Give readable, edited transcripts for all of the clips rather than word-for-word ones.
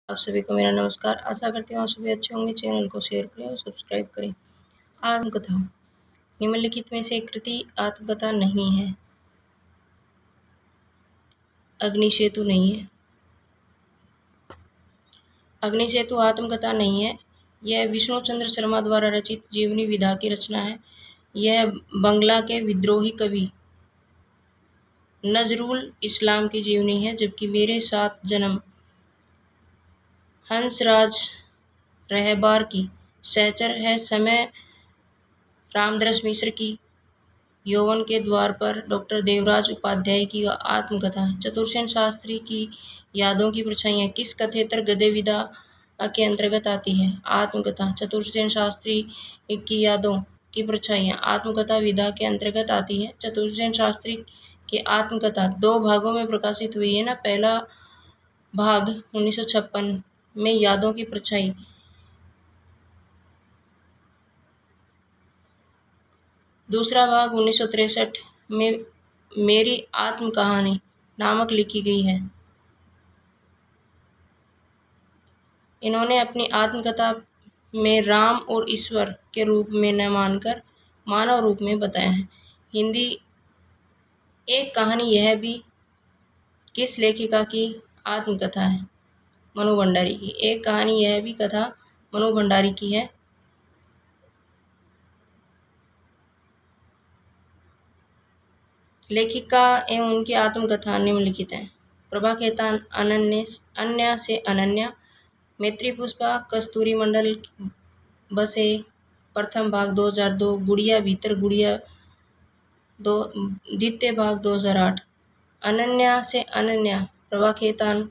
आप सभी को मेरा नमस्कार। आशा करती हूँ आप सभी अच्छे होंगे। चैनल को शेयर करें और सब्सक्राइब करें। आत्मकथा। निम्नलिखित में से एक कृति आत्मकथा नहीं है। अग्निसेतु नहीं है। अग्निसेतु आत्मकथा नहीं है। यह विष्णु चंद्र शर्मा द्वारा रचित जीवनी विधा की रचना है। यह बंगला के विद्रोही कवि नजरुल इस्लाम की जीवनी है। जबकि मेरे साथ जन्म हंसराज रहबार की सहचर है। समय रामदास मिश्र की यौवन के द्वार पर डॉक्टर देवराज उपाध्याय की आत्मकथा। चतुरसेन शास्त्री की यादों की परछाइयाँ किस कथेतर गद्य विधा के अंतर्गत आती है? आत्मकथा। चतुरसेन शास्त्री की यादों की परछाइयाँ आत्मकथा विधा के अंतर्गत आती है। चतुरसेन शास्त्री की आत्मकथा 2 भागों में प्रकाशित हुई है ना। पहला भाग 1956 में यादों की परछाई, दूसरा भाग 1963 में मेरी आत्म कहानी नामक लिखी गई है। इन्होंने अपनी आत्मकथा में राम और ईश्वर के रूप में न मानकर मानव रूप में बताया है। हिंदी एक कहानी यह भी किस लेखिका की आत्मकथा है? मनु भंडारी की। एक कहानी यह भी कथा मनु भंडारी की है। लेखिका एवं उनकी आत्मकथा निम्नलिखित है। प्रभा खेतान अन्या से अनन्या, मैत्री पुष्पा, कस्तूरी मंडल बसे प्रथम भाग 2002, गुड़िया भीतर गुड़िया द्वितीय भाग 2008। अनन्या से अनन्या प्रभा खेतान,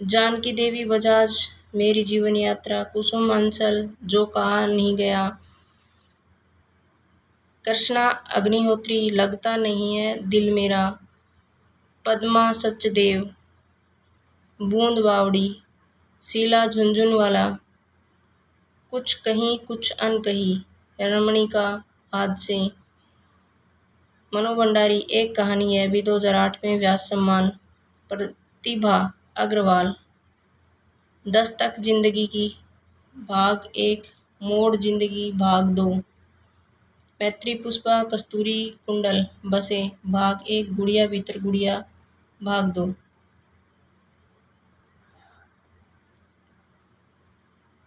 जानकी देवी बजाज मेरी जीवन यात्रा, कुसुम अंचल जो कहा नहीं गया, कृष्णा अग्निहोत्री लगता नहीं है दिल मेरा, पद्मा सचदेव, बूंद बावड़ी, शीला झुंझुनवाला, कुछ कहीं कुछ अनकही, रमणिका हादसे। मनु भंडारी एक कहानी यह भी 2008 में व्यास सम्मान। प्रतिभा अग्रवाल, दस्तक जिंदगी की भाग 1, मोड़ जिंदगी भाग 2, मैत्री पुष्पा, कस्तूरी कुंडल बसे भाग 1, गुड़िया भीतर गुड़िया भाग 2।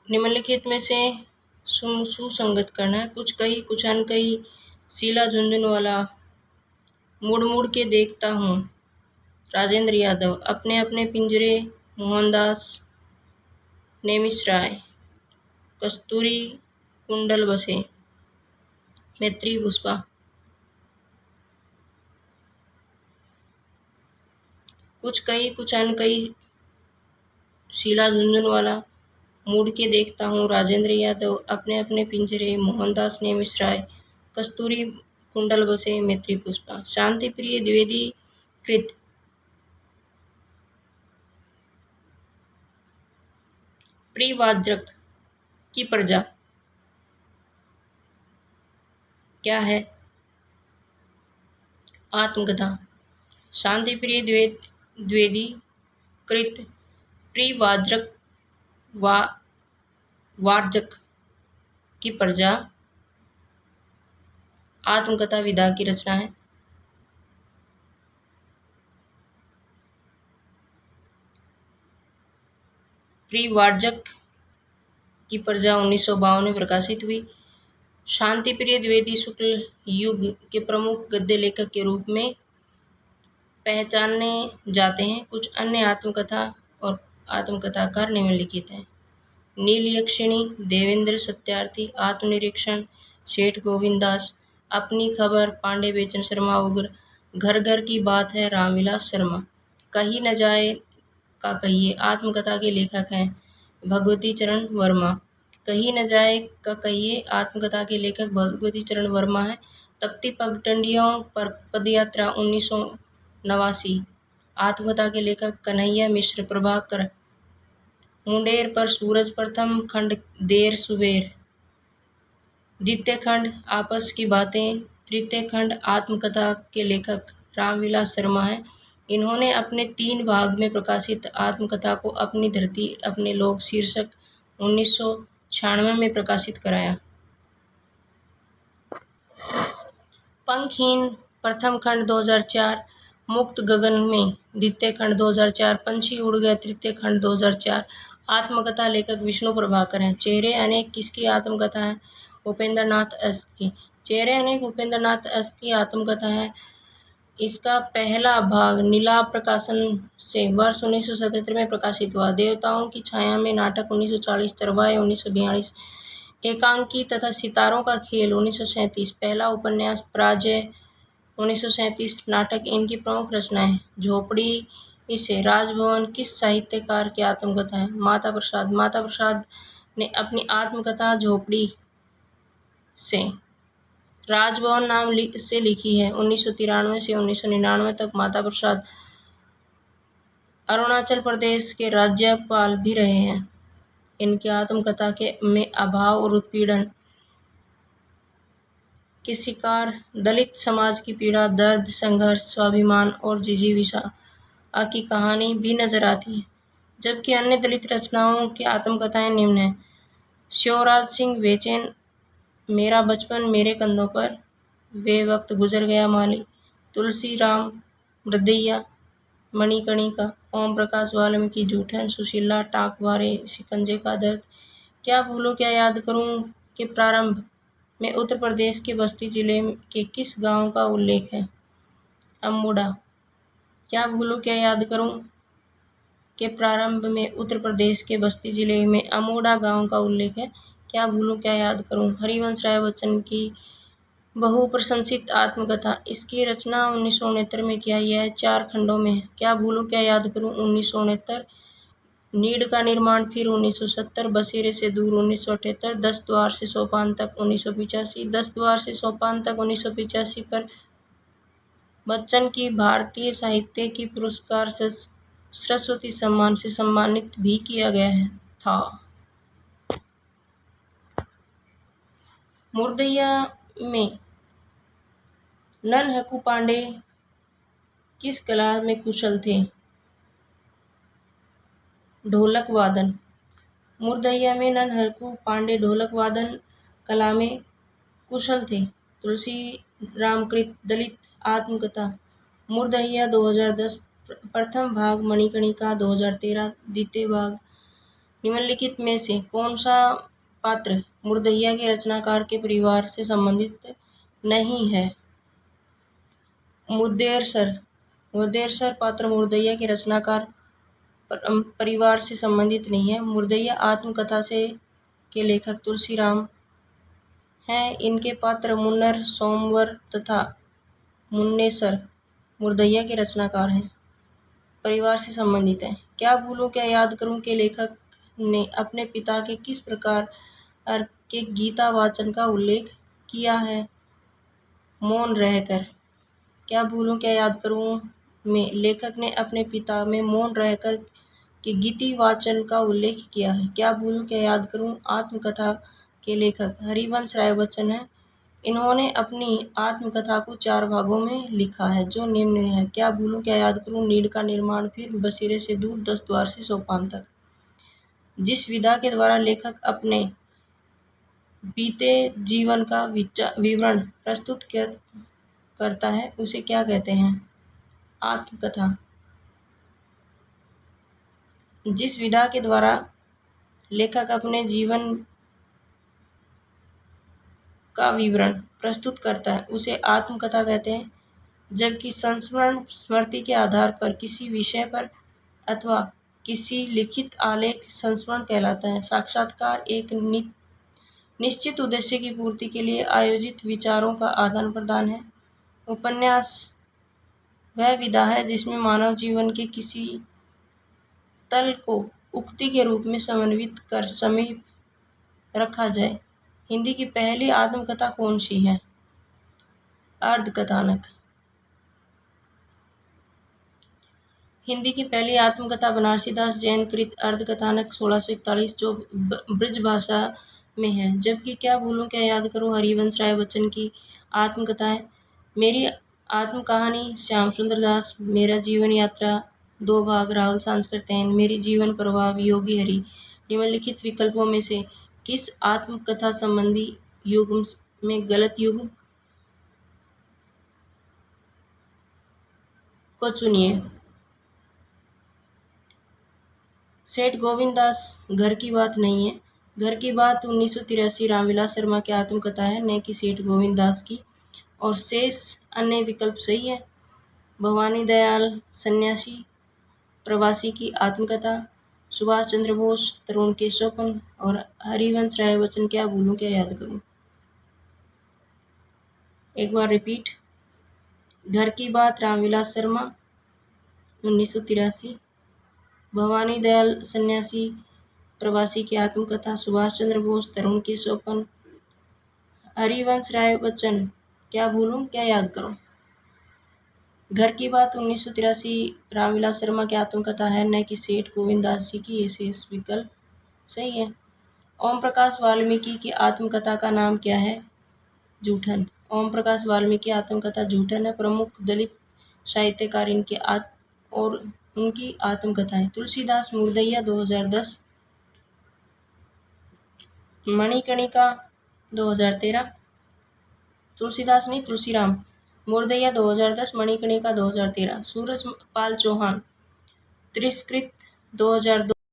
निम्नलिखित में से सुसंगत करना है। कुछ कही कुछ अनकही, शीला झुंझुनवाला, मुड़ मुड़ के देखता हूँ, राजेंद्र यादव, अपने अपने पिंजरे मोहनदास नेमिश्राय, कस्तूरी कुंडल बसे, मैत्री पुष्पा। कुछ कही कुछ अनकही, शीला झुंझुनवाला, मुड़ के देखता हूँ, राजेंद्र यादव, अपने अपने पिंजरे मोहनदास नेमिश्राय, कस्तूरी कुंडल बसे, मैत्री पुष्पा। शांति प्रिय द्विवेदी कृत प्रिवाज्रक की प्रजा क्या है? आत्मकथा। शांति प्रिय द्विवेदी कृत प्रिवाज्रक वार्जक की प्रजा आत्मकथा विधा की रचना है। प्रिवार्जक की प्रजा 1952 में प्रकाशित हुई। शांति प्रिय द्विवेदी शुक्ल युग के प्रमुख गद्य लेखक के रूप में पहचाने जाते हैं। कुछ अन्य आत्मकथा और आत्मकथाकार निम्नलिखित हैं। नीलयक्षिणी, देवेंद्र सत्यार्थी, आत्मनिरीक्षण, सेठ गोविंदास, अपनी खबर, पांडे बेचन शर्मा उग्र, घर घर की बात है, रामविलास शर्मा। कही न जाए का कहिए आत्मकथा के लेखक हैं भगवती चरण वर्मा। कही न जाए का कहिए आत्मकथा के लेखक भगवती चरण वर्मा है। तपती पगडंडियों पर पदयात्रा 1989, आत्मकथा के लेखक कन्हैया मिश्र प्रभाकर। मुंडेर पर सूरज प्रथम खंड देर सुबेर, द्वितीय खंड आपस की बातें, तृतीय खंड आत्मकथा के लेखक रामविलास शर्मा है। इन्होंने अपने 3 भाग में प्रकाशित आत्मकथा को अपनी धरती अपने लोग शीर्षक 1996 में प्रकाशित कराया। पंखहीन प्रथम खंड 2004, मुक्त गगन में द्वितीय खंड 2004, पंछी उड़ गया तृतीय खंड 2004। आत्मकथा लेखक विष्णु प्रभाकर हैं। चेहरे अनेक किसकी आत्मकथा है? उपेंद्र नाथ एस की। चेहरे अनेक उपेंद्र नाथ एस की आत्मकथा है। इसका पहला भाग नीलाभ प्रकाशन से वर्ष 1977 में प्रकाशित हुआ। देवताओं की छाया में नाटक 1940, चरवाहे 1942, एकांकी तथा सितारों का खेल 1937, पहला उपन्यास पराजय 1937, नाटक इनकी प्रमुख रचनाएं। झोपड़ी इसे राजभवन किस साहित्यकार की आत्मकथा है? माता प्रसाद। माता प्रसाद ने अपनी आत्मकथा झोपड़ी से राजभवन नाम से लिखी है। 1993 से 1999 तक माता प्रसाद अरुणाचल प्रदेश के राज्यपाल भी रहे हैं। इनकी आत्मकथा में अभाव और उत्पीड़न के शिकार दलित समाज की पीड़ा, दर्द, संघर्ष, स्वाभिमान और जिजीविषा की कहानी भी नजर आती है। जबकि अन्य दलित रचनाओं की आत्मकथाएं निम्न हैं। शिवराज सिंह बेचैन, मेरा बचपन मेरे कंधों पर, वे वक्त गुजर गया माली, तुलसी राम मृदैया, मणिकर्णिका, ओम प्रकाश वाल्मीकि, जूठन, सुशीला, टाकवारे, शिकंजे का दर्द, क्या भूलो क्या याद करूं के प्रारंभ में उत्तर प्रदेश के बस्ती जिले के किस गांव का उल्लेख है? अम्बोडा। क्या भूलो क्या याद करूं के प्रारंभ में उत्तर प्रदेश के बस्ती जिले में अमोड़ा गांव का उल्लेख है। क्या भूलूं क्या याद करूं हरिवंश राय बच्चन की बहुप्रशंसित आत्मकथा। इसकी रचना 1969 में किया। यह 4 खंडों में है। क्या भूलूं क्या याद करूं 1969, नीड का निर्माण फिर 1970, बसेरे से दूर 1978, 10 द्वार से सोपान तक 1985, 10 द्वार से सोपान तक 1985 पर बच्चन की भारतीय साहित्य की पुरस्कार से सरस्वती सम्मान से सम्मानित भी किया गया था। मुर्दैया में ननहकू पांडे किस कला में कुशल थे? ढोलक वादन। मुर्दैया में ननहकू पांडे ढोलक वादन कला में कुशल थे। तुलसी रामकृत दलित आत्मकथा। मुर्दैया 2010, प्रथम भाग मणिकर्णिका 2013, द्वितीय भाग। निम्नलिखित में से कौन सा पात्र मुर्दैया के रचनाकार के परिवार से संबंधित नहीं है? मुद्देसर पात्र मुर्दैया के रचनाकार परिवार से संबंधित नहीं है। मुर्दैया आत्मकथा के लेखक तुलसीराम हैं। इनके पात्र मुन्नर, सोमवर तथा मुन्नेसर मुर्दैया के रचनाकार हैं, परिवार से संबंधित हैं। क्या भूलूं क्या याद करूं के लेखक ने अपने पिता के किस प्रकार के गीता वाचन का उल्लेख किया है? मौन रहकर। क्या भूलूं क्या याद करूं में लेखक ने अपने पिता में मौन रहकर के गीति वाचन का उल्लेख किया है। क्या भूलूं क्या याद करूं आत्मकथा के लेखक हरिवंश राय बच्चन हैं। इन्होंने अपनी आत्मकथा को 4 भागों में लिखा है जो निम्न है। क्या भूलूं क्या याद करूं नीड का निर्माण फिर बसेरे से दूर 10 द्वार से सोपान तक। जिस विधा के द्वारा लेखक अपने बीते जीवन का विवरण प्रस्तुत करता है उसे क्या कहते हैं? आत्मकथा। जिस विधा के द्वारा लेखक अपने जीवन का विवरण प्रस्तुत करता है उसे आत्मकथा कहते हैं। जबकि संस्मरण स्मृति के आधार पर किसी विषय पर अथवा किसी लिखित आलेख संस्मरण कहलाता है। साक्षात्कार एक निश्चित उद्देश्य की पूर्ति के लिए आयोजित विचारों का आदान प्रदान है। उपन्यास वह विधा है जिसमें मानव जीवन के किसी तल को उक्ति के रूप में समन्वित कर समीप रखा जाए। हिंदी की पहली आत्मकथा कौन सी है? अर्धकथानक। हिंदी की पहली आत्मकथा बनारसी दास जैन कृत अर्धकथानक 1641 जो ब्रज भाषा में है। जबकि क्या भूलूं क्या याद करूं हरिवंश राय बच्चन की आत्मकथा है। मेरी आत्म कहानी श्याम सुंदर दास। मेरा जीवन यात्रा 2 भाग राहुल सांस्कृत्यायन। मेरी जीवन प्रभाव योगी हरि। निम्नलिखित विकल्पों में से किस आत्मकथा संबंधी युग्म में गलत युग्म को चुनिए। सेठ गोविंद दास घर की बात नहीं है। घर की बात 1983 रामविलास शर्मा की आत्मकथा है, न कि सेठ गोविंद दास की, और शेष अन्य विकल्प सही है। भवानी दयाल सन्यासी प्रवासी की आत्मकथा, सुभाष चंद्र बोस, तरुण केशवपन और हरिवंश राय बच्चन। क्या भूलूं क्या याद करूं? एक बार रिपीट। घर की बात रामविलास शर्मा 1983, भवानी दयाल सन्यासी प्रवासी की आत्मकथा, सुभाष चंद्र बोस, तरुण केशवपन, हरिवंश राय बच्चन। क्या भूलूं क्या याद करूं? घर की बात 1983 रामविलास शर्मा की आत्मकथा है, न कि सेठ गोविंद दास जी की। ये शेष विकल्प सही है। ओम प्रकाश वाल्मीकि की आत्मकथा का नाम क्या है? जूठन। ओम प्रकाश वाल्मीकि आत्मकथा जूठन है। प्रमुख दलित साहित्यकार इनके और उनकी आत्मकथाएं। तुलसीदास मुर्दैया 2010, मणिकर्णिका 2013, तुलसीदास नहीं तुलसीराम, मुर्दैया 2010, मणिकर्णिका 2013। सूरज पाल चौहान तिरस्कृत 2002।